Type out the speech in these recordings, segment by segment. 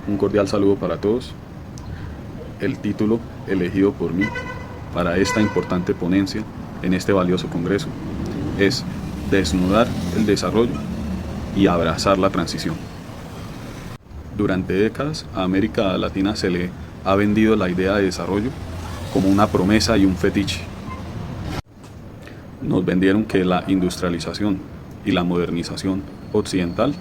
Un cordial saludo para todos. El título elegido por mí para esta importante ponencia en este valioso congreso es Desnudar el desarrollo y abrazar la transición. Durante décadas a América Latina se le ha vendido la idea de desarrollo como una promesa y un fetiche. Nos vendieron que la industrialización y la modernización occidental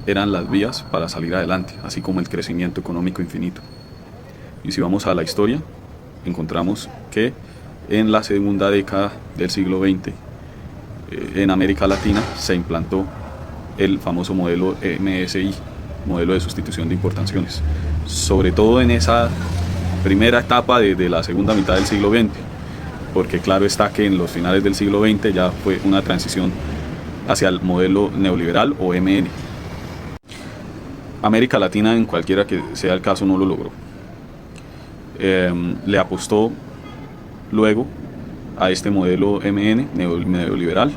eran las vías para salir adelante, así como el crecimiento económico infinito. Y si vamos a la historia, encontramos que en la segunda década del siglo XX, en América Latina se implantó el famoso modelo MSI, modelo de sustitución de importaciones, sobre todo en esa primera etapa de la segunda mitad del siglo XX, porque claro está que en los finales del siglo XX ya fue una transición hacia el modelo neoliberal o MN. América Latina, en cualquiera que sea el caso, no lo logró. Le apostó luego a este modelo MN neoliberal,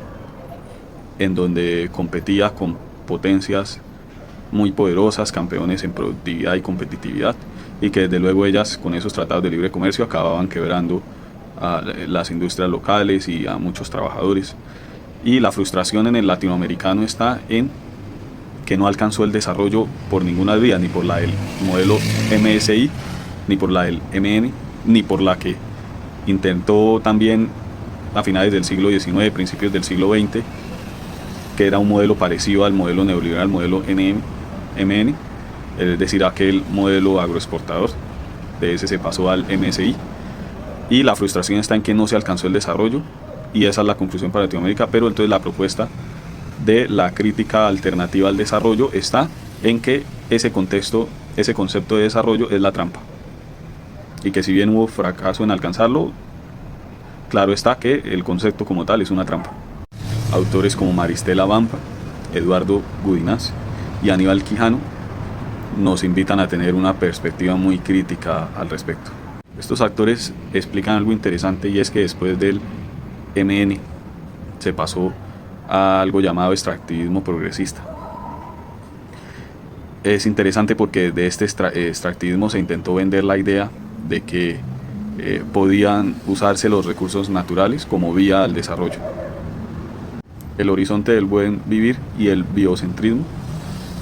en donde competía con potencias muy poderosas, campeones en productividad y competitividad, y que desde luego ellas con esos tratados de libre comercio acababan quebrando a las industrias locales y a muchos trabajadores. Y la frustración en el latinoamericano está en que no alcanzó el desarrollo por ninguna vía, ni por la del modelo MSI, ni por la del MN, ni por la que intentó también a finales del siglo XIX, principios del siglo XX, que era un modelo parecido al modelo neoliberal, modelo MN, es decir, aquel modelo agroexportador. De ese se pasó al MSI, y la frustración está en que no se alcanzó el desarrollo, y esa es la conclusión para Latinoamérica. Pero entonces la propuesta de la crítica alternativa al desarrollo está en que ese concepto de desarrollo es la trampa, y que si bien hubo fracaso en alcanzarlo, claro está que el concepto como tal es una trampa. Autores como Maristela Vampa, Eduardo Gudinás y Aníbal Quijano nos invitan a tener una perspectiva muy crítica al respecto. Estos actores explican algo interesante, y es que después del MN se pasó a algo llamado extractivismo progresista. Es interesante porque de este extractivismo se intentó vender la idea de que podían usarse los recursos naturales como vía al desarrollo. El horizonte del buen vivir y el biocentrismo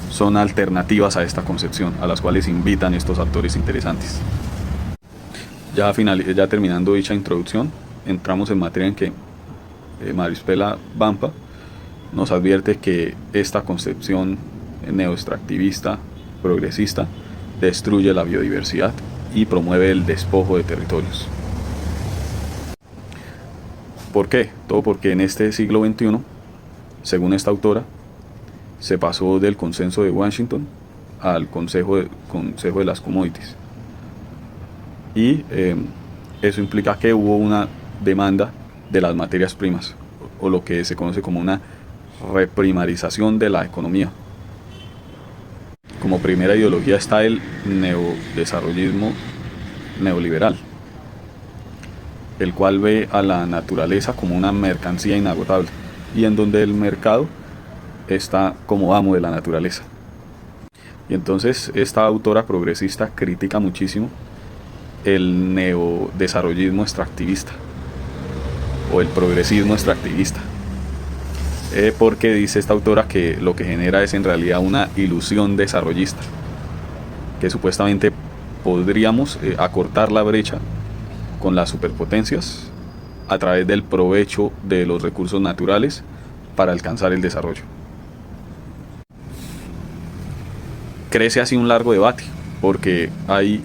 son alternativas a esta concepción, a las cuales invitan estos autores interesantes. Ya terminando dicha introducción, entramos en materia en que Maristela Vampa nos advierte que esta concepción neoextractivista progresista destruye la biodiversidad y promueve el despojo de territorios. ¿Por qué? Todo porque en este siglo XXI, según esta autora, se pasó del consenso de Washington al consejo de las commodities, y eso implica que hubo una demanda de las materias primas, o lo que se conoce como una reprimarización de la economía. Como primera ideología está el neodesarrollismo neoliberal, el cual ve a la naturaleza como una mercancía inagotable, y en donde el mercado está como amo de la naturaleza. Y entonces esta autora progresista critica muchísimo el neodesarrollismo extractivista o el progresismo extractivista, porque dice esta autora que lo que genera es en realidad una ilusión desarrollista, que supuestamente podríamos acortar la brecha con las superpotencias a través del provecho de los recursos naturales para alcanzar el desarrollo. Crece así un largo debate, porque hay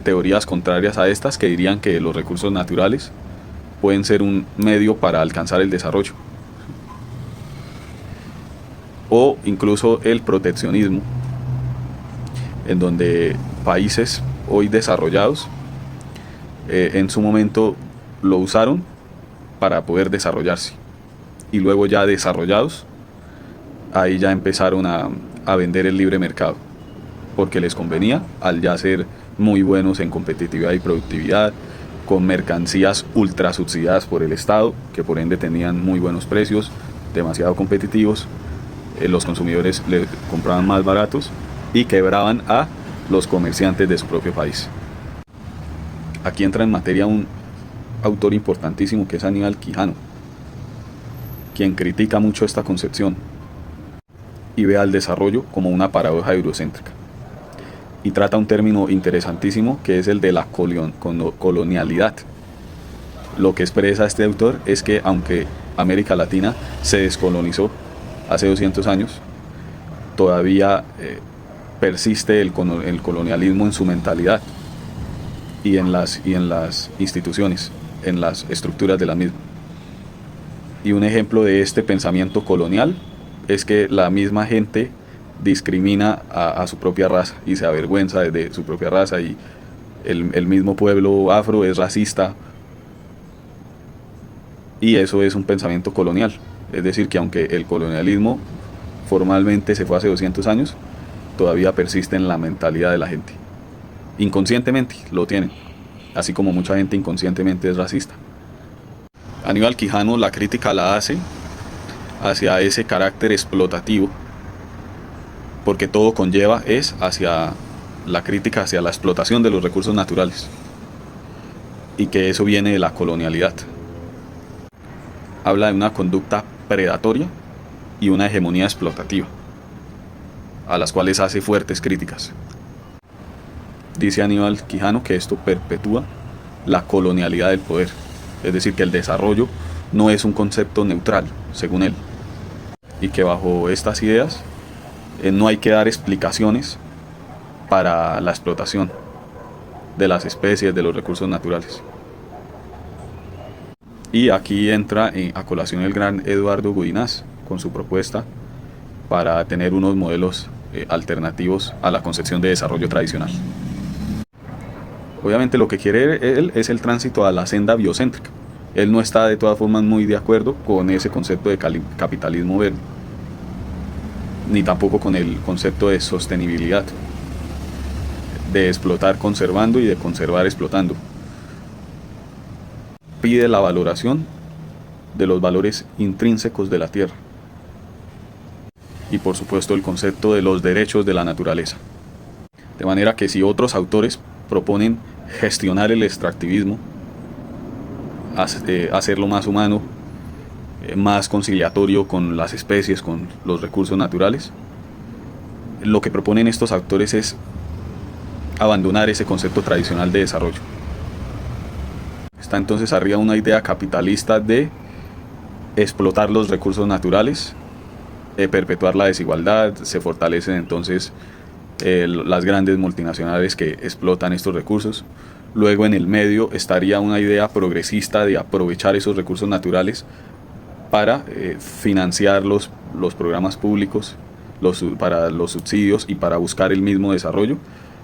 teorías contrarias a estas que dirían que los recursos naturales pueden ser un medio para alcanzar el desarrollo, o incluso el proteccionismo, en donde países hoy desarrollados en su momento lo usaron para poder desarrollarse, y luego ya desarrollados, ahí ya empezaron a vender el libre mercado, porque les convenía, al ya ser muy buenos en competitividad y productividad, con mercancías ultra subsidiadas por el Estado, que por ende tenían muy buenos precios, demasiado competitivos, los consumidores le compraban más baratos, y quebraban a los comerciantes de su propio país. Aquí entra en materia un autor importantísimo que es Aníbal Quijano, quien critica mucho esta concepción y ve al desarrollo como una paradoja eurocéntrica. Y trata un término interesantísimo que es el de la colonialidad. Lo que expresa este autor es que aunque América Latina se descolonizó hace 200 años, todavía persiste el colonialismo en su mentalidad y en las instituciones, en las estructuras de la misma. Y un ejemplo de este pensamiento colonial es que la misma gente discrimina a su propia raza y se avergüenza de su propia raza, y el mismo pueblo afro es racista, y eso es un pensamiento colonial. Es decir, que aunque el colonialismo formalmente se fue hace 200 años, todavía persiste en la mentalidad de la gente. Inconscientemente lo tienen, así como mucha gente inconscientemente es racista. Aníbal Quijano la crítica la hace hacia ese carácter explotativo, porque todo conlleva hacia la crítica hacia la explotación de los recursos naturales, y que eso viene de la colonialidad. Habla de una conducta predatoria y una hegemonía explotativa, a las cuales hace fuertes críticas. Dice Aníbal Quijano que esto perpetúa la colonialidad del poder, es decir, que el desarrollo no es un concepto neutral, según él, y que bajo estas ideas no hay que dar explicaciones para la explotación de las especies, de los recursos naturales. Y aquí entra a colación el gran Eduardo Gudinaz con su propuesta para tener unos modelos alternativos a la concepción de desarrollo tradicional. Obviamente lo que quiere él es el tránsito a la senda biocéntrica. Él no está de todas formas muy de acuerdo con ese concepto de capitalismo verde, ni tampoco con el concepto de sostenibilidad, de explotar conservando y de conservar explotando. Pide la valoración de los valores intrínsecos de la tierra y por supuesto el concepto de los derechos de la naturaleza. De manera que si otros autores proponen gestionar el extractivismo, hacerlo más humano, más conciliatorio con las especies, con los recursos naturales, lo que proponen estos autores es abandonar ese concepto tradicional de desarrollo. Está entonces arriba una idea capitalista de explotar los recursos naturales, perpetuar la desigualdad. Se fortalecen entonces las grandes multinacionales que explotan estos recursos. Luego en el medio estaría una idea progresista de aprovechar esos recursos naturales para financiar los programas públicos, para los subsidios y para buscar el mismo desarrollo.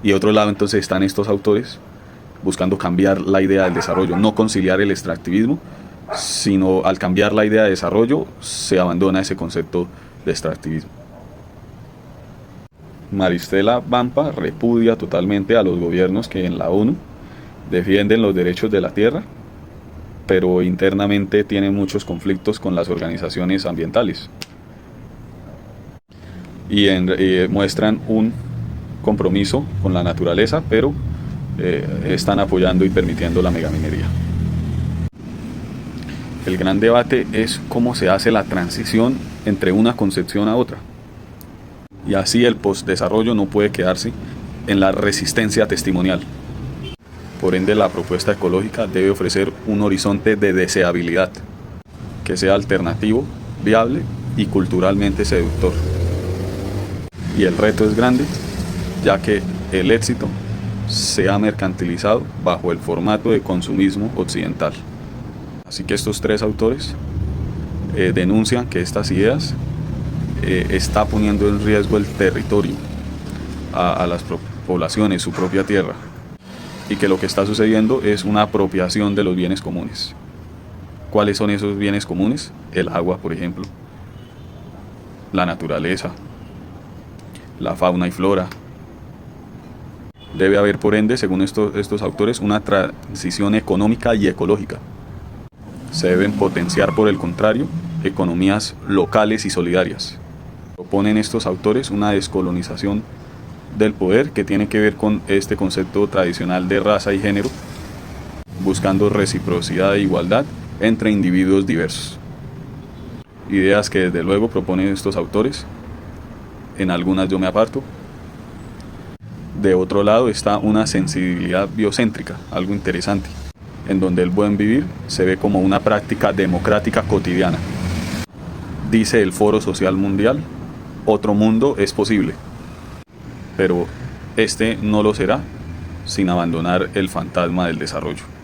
Y de otro lado entonces están estos autores buscando cambiar la idea del desarrollo, no conciliar el extractivismo, sino al cambiar la idea de desarrollo se abandona ese concepto de extractivismo. Maristela Vampa repudia totalmente a los gobiernos que en la ONU defienden los derechos de la tierra, pero internamente tienen muchos conflictos con las organizaciones ambientales y muestran un compromiso con la naturaleza, pero están apoyando y permitiendo la megaminería. El gran debate es cómo se hace la transición entre una concepción a otra. Y así el postdesarrollo no puede quedarse en la resistencia testimonial. Por ende, la propuesta ecológica debe ofrecer un horizonte de deseabilidad que sea alternativo, viable y culturalmente seductor. Y el reto es grande, ya que el éxito se ha mercantilizado bajo el formato de consumismo occidental. Así que estos tres autores denuncian que estas ideas está poniendo en riesgo el territorio, a las poblaciones, su propia tierra, y que lo que está sucediendo es una apropiación de los bienes comunes. ¿Cuáles son esos bienes comunes? El agua, por ejemplo, la naturaleza, la fauna y flora. Debe haber, por ende, según estos autores, una transición económica y ecológica. Se deben potenciar, por el contrario, economías locales y solidarias. Proponen estos autores una descolonización del poder, que tiene que ver con este concepto tradicional de raza y género, buscando reciprocidad e igualdad entre individuos diversos. Ideas que desde luego proponen estos autores, en algunas yo me aparto. De otro lado está una sensibilidad biocéntrica, algo interesante, en donde el buen vivir se ve como una práctica democrática cotidiana. Dice el Foro Social Mundial, otro mundo es posible, pero este no lo será sin abandonar el fantasma del desarrollo.